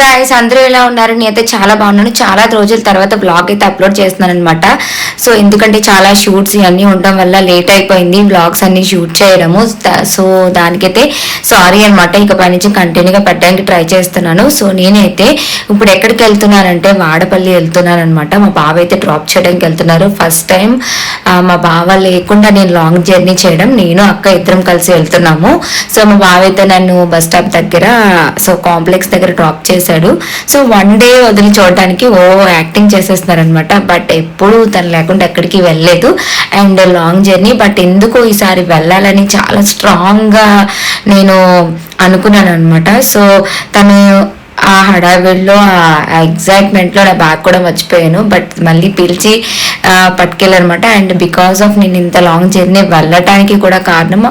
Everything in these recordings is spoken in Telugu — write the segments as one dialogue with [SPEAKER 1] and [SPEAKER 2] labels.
[SPEAKER 1] గాయ్స్, అందరూ ఎలా ఉన్నారు? నేనైతే చాలా బాగున్నాను. చాలా రోజుల తర్వాత బ్లాగ్ అయితే అప్లోడ్ చేస్తున్నాను అనమాట. సో ఎందుకంటే చాలా షూట్స్ ఇవన్నీ ఉండడం వల్ల లేట్ అయిపోయింది బ్లాగ్స్ అన్ని షూట్ చేయడము. సో దానికైతే సారీ అనమాట. ఇక పై నుంచి కంటిన్యూగా పెట్టడానికి ట్రై చేస్తున్నాను. సో నేనైతే ఇప్పుడు ఎక్కడికి వెళ్తున్నానంటే వాడపల్లి వెళ్తున్నాను అనమాట. మా బావ అయితే డ్రాప్ చేయడానికి వెళ్తున్నారు. ఫస్ట్ టైం మా బావ లేకుండా నేను లాంగ్ జర్నీ చేయడం, నేను అక్క ఇద్దరం కలిసి వెళ్తున్నాము. సో మా బావ అయితే నన్ను బస్ స్టాప్ దగ్గర కాంప్లెక్స్ దగ్గర డ్రాప్ చేశాడు. సో వన్ డే వదిలి చూడడానికి యాక్టింగ్ చేసేస్తున్నారనమాట. బట్ ఎప్పుడు తను లేకుండా ఎక్కడికి వెళ్ళలేదు. అండ్ లాంగ్ జర్నీ, బట్ ఎందుకో ఈసారి వెళ్ళాలని చాలా స్ట్రాంగ్గా నేను అనుకున్నాను అనమాట. సో తను ఆ హడావిడిలో ఆ ఎగ్జైట్మెంట్లో నా బ్యాగ్ కూడా మర్చిపోయాను. బట్ మళ్ళీ పిలిచి పట్టుకెళ్ళారనమాట. అండ్ బికాస్ ఆఫ్ నేను ఇంత లాంగ్ జర్నీ వెళ్ళటానికి కూడా కారణం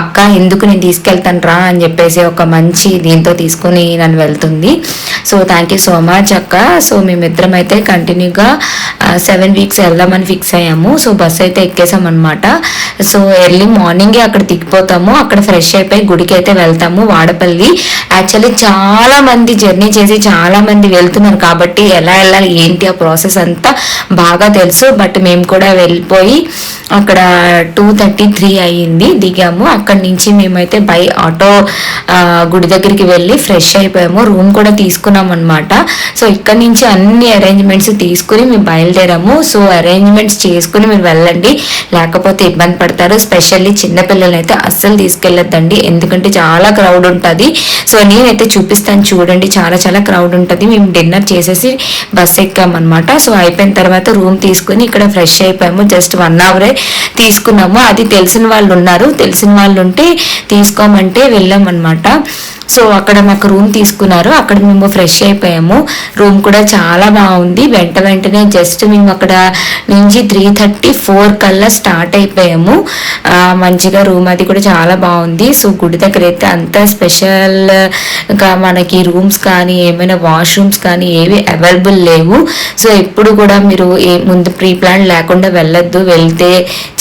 [SPEAKER 1] అక్క ఎందుకు నేను తీసుకెళ్తాను రా అని చెప్పేసి ఒక మంచి దీంతో తీసుకుని నన్ను వెళ్తుంది. So thank you so much అక్క. సో మేమిద్దరం అయితే కంటిన్యూగా 7 weeks వెళ్దామని ఫిక్స్ అయ్యాము. సో బస్ అయితే ఎక్కేసాం అనమాట. సో ఎర్లీ మార్నింగే అక్కడ దిగిపోతాము. అక్కడ ఫ్రెష్ అయిపోయి గుడికి అయితే వెళ్తాము వాడపల్లి. యాక్చువల్లీ చాలా మంది జర్నీ చేసి చాలా మంది వెళ్తున్నారు కాబట్టి ఎలా వెళ్ళాలి ఏంటి ఆ ప్రాసెస్ అంతా బాగా తెలుసు. బట్ మేము కూడా వెళ్ళిపోయి అక్కడ 2:33 అయ్యింది, దిగాము. అక్కడి నుంచి మేమైతే బై ఆటో గుడి దగ్గరికి వెళ్ళి ఫ్రెష్ అయిపోయాము. రూమ్ కూడా తీసుకున్నాం అనమాట. సో ఇక్కడ నుంచి అన్ని అరేంజ్మెంట్స్ తీసుకుని మేము బయలుదేరాము. సో అరేంజ్మెంట్స్ చేసుకుని మీరు వెళ్ళండి, లేకపోతే ఇబ్బంది పడతారు. స్పెషల్లీ చిన్నపిల్లలు అయితే అస్సలు తీసుకెళ్ళొద్దండి, ఎందుకంటే చాలా క్రౌడ్ ఉంటుంది. సో నేనైతే చూపిస్తాను చూడండి, చాలా చాలా క్రౌడ్ ఉంటుంది. మేము డిన్నర్ చేసేసి బస్ ఎక్కామన్నమాట. సో అయిపోయిన తర్వాత రూమ్ తీసుకుని ఇక్కడ ఫ్రెష్ అయిపోయాము. జస్ట్ 1 hour తీసుకున్నాము. అది తెలిసిన వాళ్ళు ఉన్నారు, తెలిసిన వాళ్ళు ఉంటే తీసుకోమంటే వెళ్ళాం అనమాట. సో అక్కడ మాకు రూమ్ తీసుకున్నారు. అక్కడ మేము ఫ్రెష్ అయిపోయాము. రూమ్ కూడా చాలా బాగుంది. వెంటనే జస్ట్ మేము అక్కడ నుంచి 3:34 కల్లా స్టార్ట్ అయిపోయాము. మంచిగా రూమ్ అది కూడా చాలా బాగుంది. సో గుడి దగ్గర అయితే అంత స్పెషల్గా మనకి రూమ్స్ కానీ ఏమైనా వాష్రూమ్స్ కానీ ఏవి అవైలబుల్ లేవు. సో ఎప్పుడు కూడా మీరు ముందు ప్రీ ప్లాన్ లేకుండా వెళ్ళొద్దు, వెళ్తే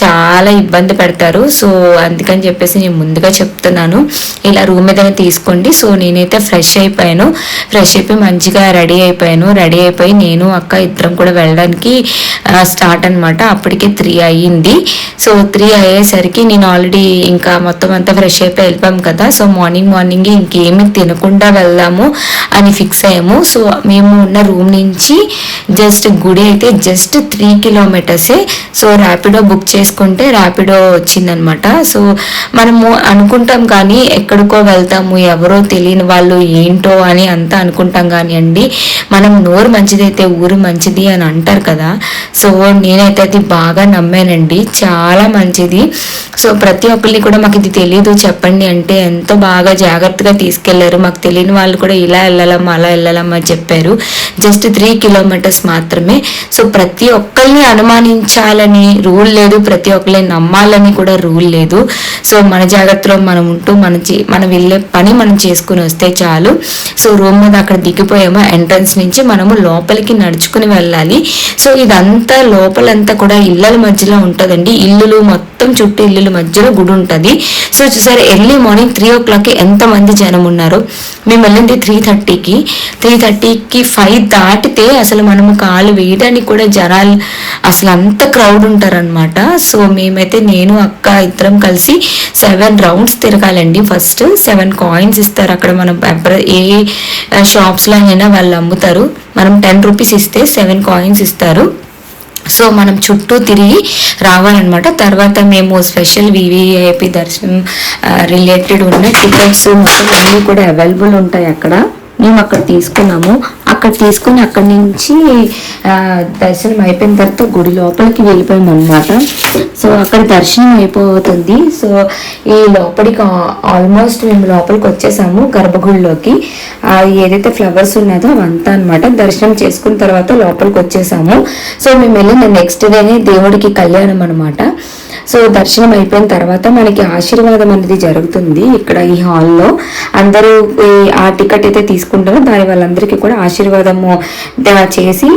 [SPEAKER 1] చాలా ఇబ్బంది పడతారు. సో అందుకని చెప్పేసి నేను ముందుగా చెప్తున్నాను, ఇలా రూమ్ ఏదైనా తీసుకోండి. సో నేనైతే ఫ్రెష్ అయిపోయాను. ఫ్రెష్ అయిపోయి మంచిగా రెడీ అయిపోయి నేను అక్క ఇద్దరం కూడా వెళ్ళడానికి స్టార్ట్ అనమాట. అప్పటికే 3 అయ్యింది. సో 3 అయ్యేసరికి నేను ఆల్రెడీ ఇంకా మొత్తం అంతా ఫ్రెష్ అయిపోయి వెళ్ళిపోయాం కదా. సో మార్నింగ్ ఇంకేమీ తినకుండా వెళ్దాము అని ఫిక్స్ అయ్యాము. సో మేము ఉన్న రూమ్ నుంచి జస్ట్ గుడి అయితే just 3 kilometers. So Rapido book చేసుకుంటే ర్యాపిడో వచ్చిందనమాట. సో మనము అనుకుంటాం కానీ ఎక్కడికో వెళ్తాము, ఎవరో తెలియని వాళ్ళు ఏంటో అని అంతా అనుకుంటాం కానీ అండి, మనం నోరు మంచిదైతే ఊరు మంచిది అని అంటారు కదా. సో నేనైతే అది బాగా నమ్మానండి, చాలా మంచిది. సో ప్రతి ఒక్కరిని కూడా మాకు ఇది తెలియదు చెప్పండి అంటే ఎంతో బాగా జాగ్రత్తగా తీసుకెళ్లారు. మాకు తెలియని వాళ్ళు కూడా ఇలా వెళ్ళాలమ్మా అలా వెళ్ళాలమ్మా చెప్పారు. జస్ట్ 3 kilometers మాత్రమే. సో ప్రతి ఒక్కరిని అనుమానించాలని రూల్ లేదు, ప్రతి ఒక్కరిని నమ్మాలని కూడా రూల్ లేదు. సో మన జాగ్రత్తలో మనం ఉంటూ మనం వెళ్ళే పని మనం చేసుకుని వస్తే చాలు. సో రూమ్ మీద అక్కడ దిగిపోయాము. ఎంట్రన్స్ నుంచి మనము లోపలికి నడుచుకుని వెళ్ళాలి. సో ఇదంతా లోపలంతా కూడా ఇళ్ళల మధ్యలో ఉంటుందండి. ఇల్లులు మొత్తం చుట్టూ ఇల్లుల మధ్యలో గుడి ఉంటుంది. సో చూసారు ఎర్లీ మార్నింగ్ 3 o'clock ఎంతమంది జనం ఉన్నారు. మేము వెళ్ళింది 3:30కి. 3:30కి 5 దాటితే అసలు మనము కాలు వేయడానికి కూడా జనాలు అసలు అంత క్రౌడ్ ఉంటారనమాట. సో మేమైతే నేను అక్క ఇద్దరం కలిసి 7 rounds తిరగాలండి. ఫస్ట్ 7 coins ఇస్తారు అక్కడ. మనం ఏ షాప్స్లో అయినా వాళ్ళు అమ్ముతారు. మనం 10 rupees ఇస్తే 7 coins ఇస్తారు. సో మనం చుట్టూ తిరిగి రావాలన్నమాట. తర్వాత మేము స్పెషల్ వివిఐపి దర్శనం రిలేటెడ్ ఉన్న టికెట్స్ మొత్తం అన్నీ కూడా అవైలబుల్ ఉంటాయి అక్కడ. మేము అక్కడ తీసుకున్నాము. అక్కడ తీసుకుని అక్కడి నుంచి దర్శనం అయిపోయిన తర్వాత గుడి లోపలికి వెళ్ళిపోయాం అనమాట. సో అక్కడ దర్శనం అయిపోతుంది. సో ఈ లోపలికి ఆల్మోస్ట్ మేము లోపలికి వచ్చేసాము గర్భగుడిలోకి. ఏదైతే ఫ్లవర్స్ ఉన్నదో అవంతా అనమాట. దర్శనం చేసుకున్న తర్వాత లోపలికి వచ్చేసాము. సో మేము వెళ్ళిన నెక్స్ట్ డేనే దేవుడికి కళ్యాణం అనమాట. సో దర్శనం అయిపోయిన తర్వాత మనకి ఆశీర్వాదం అనేది జరుగుతుంది ఇక్కడ ఈ హాల్లో. అందరూ ఆ టికెట్ అయితే తీసుకుంటారో దాని వాళ్ళందరికీ కూడా ఆశీర్వాదము చేసి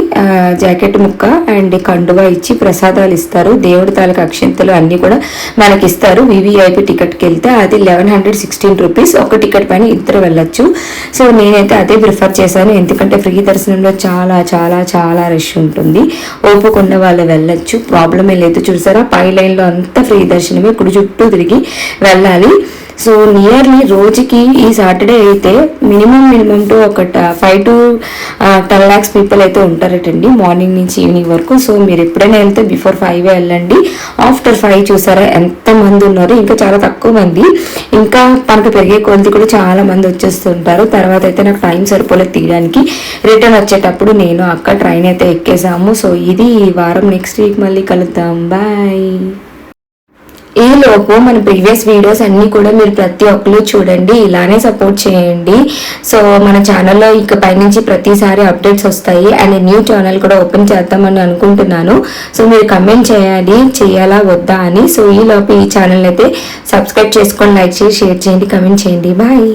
[SPEAKER 1] జాకెట్ ముక్క అండ్ కండువా ఇచ్చి ప్రసాదాలు ఇస్తారు. దేవుడి తాలూకు అక్షింతలు అన్నీ కూడా మనకి ఇస్తారు. వివిఐపి టికెట్కి వెళ్తే అది 1116 రూపీస్. ఒక టికెట్ పైన ఇద్దరు వెళ్ళొచ్చు. సో నేనైతే అదే ప్రిఫర్ చేశాను, ఎందుకంటే ఫ్రీ దర్శనంలో చాలా చాలా చాలా రష్ ఉంటుంది. ఓపుకున్న వాళ్ళు వెళ్ళొచ్చు, ప్రాబ్లమే లేదు. చూసారా పై లైన్లో అంతా ఫ్రీ దర్శనమే, కుడి చుట్టూ తిరిగి వెళ్ళాలి. సో నియర్లీ రోజుకి ఈ సాటర్డే అయితే మినిమం టు ఒక 5 to 10 lakhs పీపుల్ అయితే ఉంటారటండి మార్నింగ్ నుంచి ఈవినింగ్ వరకు. సో మీరు ఎప్పుడైనా వెళ్తే బిఫోర్ 5 వెళ్ళండి. ఆఫ్టర్ 5 చూసారా ఎంత మంది ఉన్నారు, ఇంకా చాలా తక్కువ మంది. ఇంకా మనకు పెరిగే కొద్ది కూడా చాలా మంది వచ్చేస్తుంటారు. తర్వాత అయితే నాకు టైం సరిపోలేదు తీయడానికి. రిటర్న్ వచ్చేటప్పుడు నేను అక్క ట్రైన్ అయితే ఎక్కేసాము. సో ఇది ఈ వారం, నెక్స్ట్ వీక్ మళ్ళీ కలుద్దాం. బాయ్. ఈ లోపు మన ప్రీవియస్ వీడియోస్ అన్నీ కూడా మీరు ప్రతి ఒక్కరు చూడండి, ఇలానే సపోర్ట్ చేయండి. సో మన ఛానల్లో ఇక పైనుంచి ప్రతిసారి అప్డేట్స్ వస్తాయి. అండ్ న్యూ ఛానల్ కూడా ఓపెన్ చేద్దామని అనుకుంటున్నాను. సో మీరు కమెంట్ చేయాలి చేయాలా వద్దా అని. సో ఈ లోపు ఈ ఛానల్ అయితే సబ్స్క్రైబ్ చేసుకొని లైక్ చేసి షేర్ చేయండి, కమెంట్ చేయండి. బాయ్.